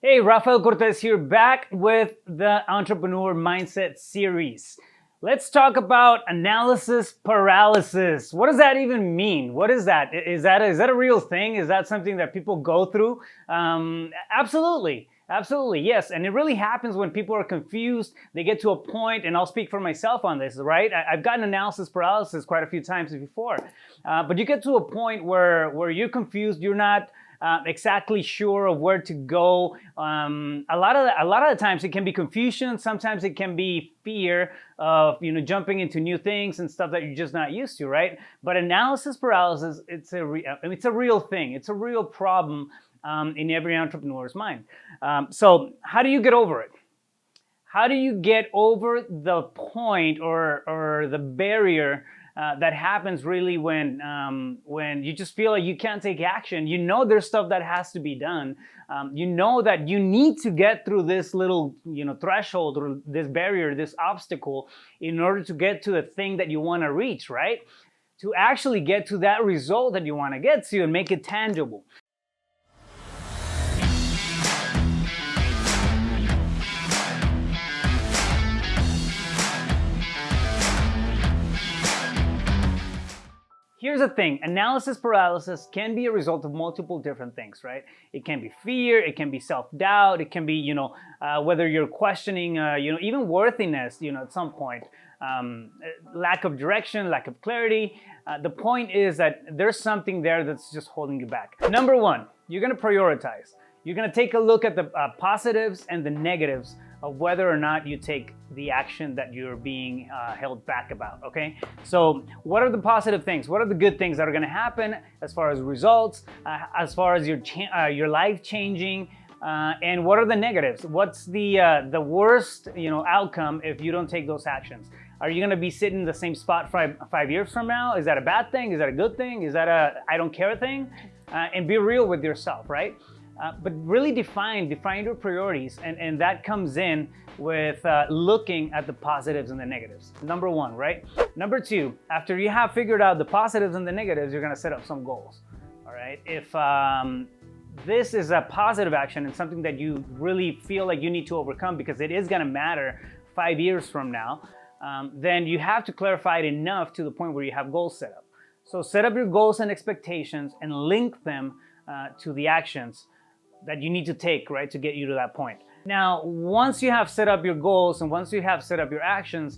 Hey, Rafael Cortez here, back with the Entrepreneur Mindset series. Let's talk about analysis paralysis. What does that even mean? What is that? Is that a real thing? Is that something that people go through? Absolutely. Absolutely, yes. And it really happens when people are confused. They get to a point, and I'll speak for myself on this, right? I've gotten analysis paralysis quite a few times before. But you get to a point where you're confused, you're not exactly sure of where to go. A lot of the times it can be confusion. Sometimes it can be fear of jumping into new things and stuff that you're just not used to, right? But analysis paralysis, it's a real thing. It's a real problem in every entrepreneur's mind. So how do you get over it? How do you get over the point or the barrier that happens really when you just feel like you can't take action? You know there's stuff that has to be done. You know that you need to get through this little threshold or this barrier, this obstacle, in order to get to the thing that you want to reach, right? To actually get to that result that you want to get to and make it tangible. Here's the thing, analysis paralysis can be a result of multiple different things, right? It can be fear, it can be self-doubt, it can be, whether you're questioning, even worthiness, at some point. Lack of direction, lack of clarity. The point is that there's something there that's just holding you back. Number one, you're gonna prioritize. You're gonna take a look at the positives and the negatives of whether or not you take the action that you're being held back about, okay? So what are the positive things? What are the good things that are gonna happen as far as results, as far as your life changing, and what are the negatives? What's the worst outcome if you don't take those actions? Are you gonna be sitting in the same spot five years from now? Is that a bad thing? Is that a good thing? Is that a I don't care thing? And be real with yourself, right? But really define your priorities, and that comes in with looking at the positives and the negatives. Number one, right? Number two, after you have figured out the positives and the negatives, you're gonna set up some goals, all right? If this is a positive action and something that you really feel like you need to overcome because it is gonna matter 5 years from now, then you have to clarify it enough to the point where you have goals set up. So set up your goals and expectations and link them to the actions that you need to take, right, to get you to that point. Now, once you have set up your goals and once you have set up your actions,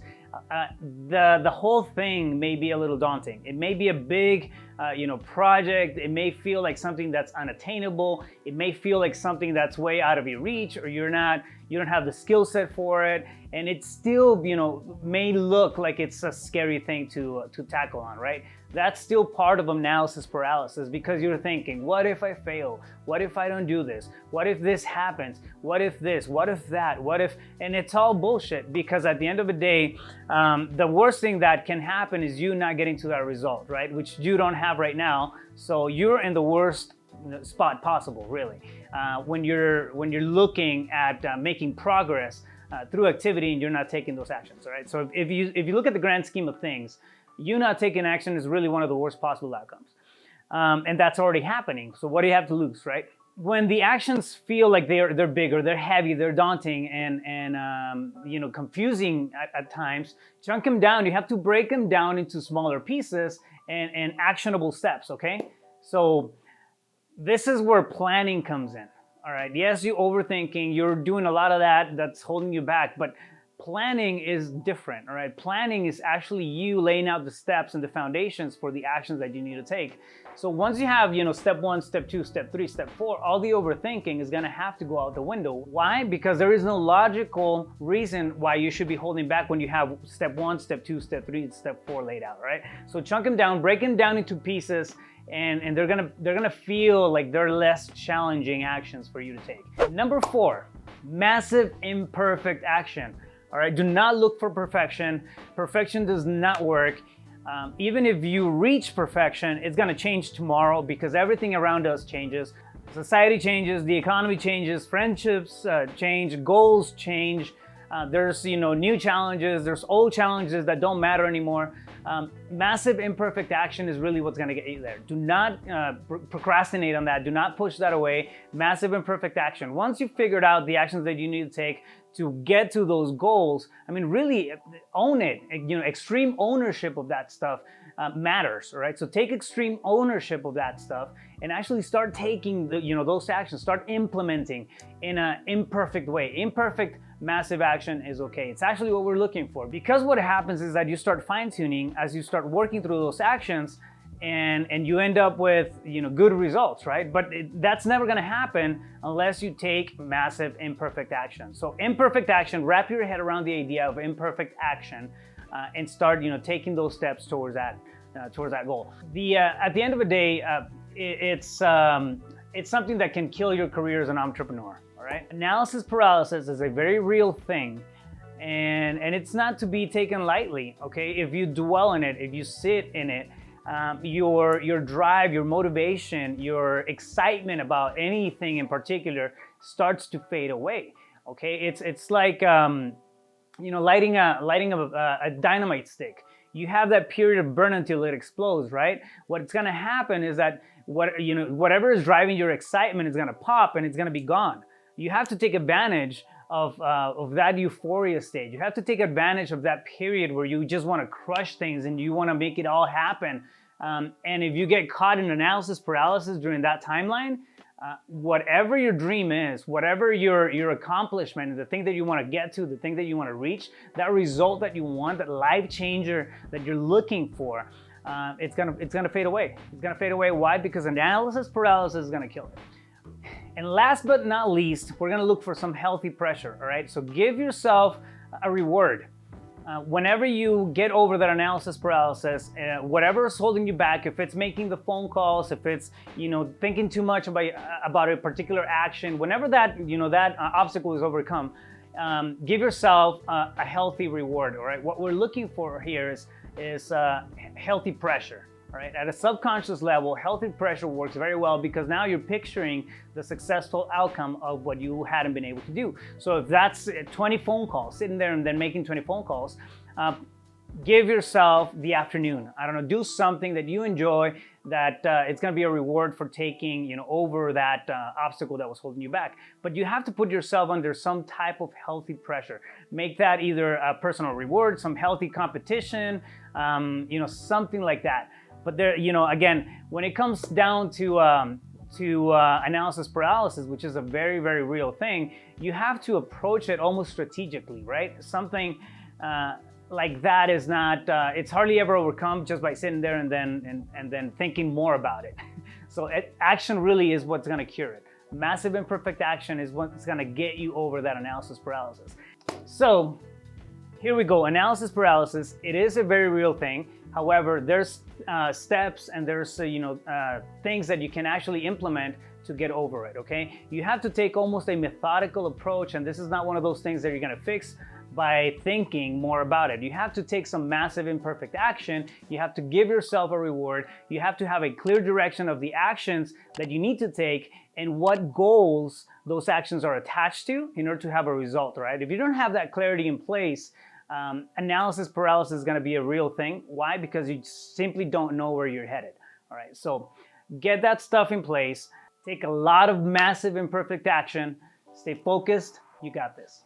the whole thing may be a little daunting. It may be a big, project. It may feel like something that's unattainable. It may feel like something that's way out of your reach, or you don't have the skill set for it, and it still, may look like it's a scary thing to tackle on, right? That's still part of analysis paralysis, because you're thinking, what if I fail? What if I don't do this? What if this happens? What if this? What if that? What if? And it's all bullshit, because at the end of the day, the worst thing that can happen is you not getting to that result, right? Which you don't have right now. So you're in the worst spot possible, really, when you're looking at making progress through activity and you're not taking those actions, all right? So if you look at the grand scheme of things, you not taking action is really one of the worst possible outcomes. And that's already happening. So what do you have to lose, right? When the actions feel like they're big, or they're heavy, they're daunting, and confusing at times, chunk them down. You have to break them down into smaller pieces and actionable steps, okay? So this is where planning comes in, all right? Yes, you're overthinking, you're doing a lot of that's holding you back, but planning is different, all right? Planning is actually you laying out the steps and the foundations for the actions that you need to take. So once you have, step one, step two, step three, step four, all the overthinking is gonna have to go out the window. Why? Because there is no logical reason why you should be holding back when you have step one, step two, step three, and step four laid out, right? So chunk them down, break them down into pieces, and they're gonna feel like they're less challenging actions for you to take. Number four, massive imperfect action. All right, do not look for perfection. Perfection does not work. Even if you reach perfection, it's gonna change tomorrow, because everything around us changes. Society changes, the economy changes, friendships change, goals change. There's new challenges, there's old challenges that don't matter anymore. Massive imperfect action is really what's going to get you there. Do not procrastinate on that. Do not push that away. Massive imperfect action. Once you've figured out the actions that you need to take to get to those goals, I mean, really own it. You know, extreme ownership of that stuff matters, right? So take extreme ownership of that stuff and actually start taking those actions. Start implementing in an imperfect way. Imperfect massive action is okay. It's actually what we're looking for, because what happens is that you start fine-tuning as you start working through those actions, and you end up with good results, right? But that's never going to happen unless you take massive imperfect action. So imperfect action, wrap your head around the idea of imperfect action, and start taking those steps towards that goal. At the end of the day, it's something that can kill your career as an entrepreneur. Right? Analysis paralysis is a very real thing, and it's not to be taken lightly. Okay, if you dwell in it, if you sit in it, your drive, your motivation, your excitement about anything in particular starts to fade away. Okay, it's like lighting a dynamite stick. You have that period of burn until it explodes, right? What's going to happen is that whatever is driving your excitement is going to pop and it's going to be gone. You have to take advantage of that euphoria stage. You have to take advantage of that period where you just want to crush things and you want to make it all happen. And if you get caught in analysis paralysis during that timeline, whatever your dream is, whatever your accomplishment, the thing that you want to get to, the thing that you want to reach, that result that you want, that life changer that you're looking for, it's gonna fade away. It's gonna fade away. Why? Because analysis paralysis is gonna kill it. And last but not least, we're gonna look for some healthy pressure, all right? So give yourself a reward. Whenever you get over that analysis paralysis, whatever is holding you back, if it's making the phone calls, if it's thinking too much about a particular action, whenever that obstacle is overcome, give yourself a healthy reward, all right? What we're looking for here is healthy pressure. All right, at a subconscious level, healthy pressure works very well because now you're picturing the successful outcome of what you hadn't been able to do. So if that's 20 phone calls, sitting there and then making 20 phone calls, give yourself the afternoon. I don't know, do something that you enjoy, that it's going to be a reward for taking over that obstacle that was holding you back. But you have to put yourself under some type of healthy pressure. Make that either a personal reward, some healthy competition, something like that. But there, again, when it comes down to analysis paralysis, which is a very, very real thing, you have to approach it almost strategically, right? Something like that is not, it's hardly ever overcome just by sitting there and then thinking more about it. So action really is what's going to cure it. Massive imperfect action is what's going to get you over that analysis paralysis. So here we go. Analysis paralysis, it is a very real thing. However, there's steps and there's things that you can actually implement to get over it, okay? You have to take almost a methodical approach, and this is not one of those things that you're gonna fix by thinking more about it. You have to take some massive imperfect action. You have to give yourself a reward. You have to have a clear direction of the actions that you need to take and what goals those actions are attached to in order to have a result, right? If you don't have that clarity in place, analysis paralysis is going to be a real thing. Why? Because you simply don't know where you're headed. All right, so get that stuff in place. Take a lot of massive imperfect action. Stay focused. You got this.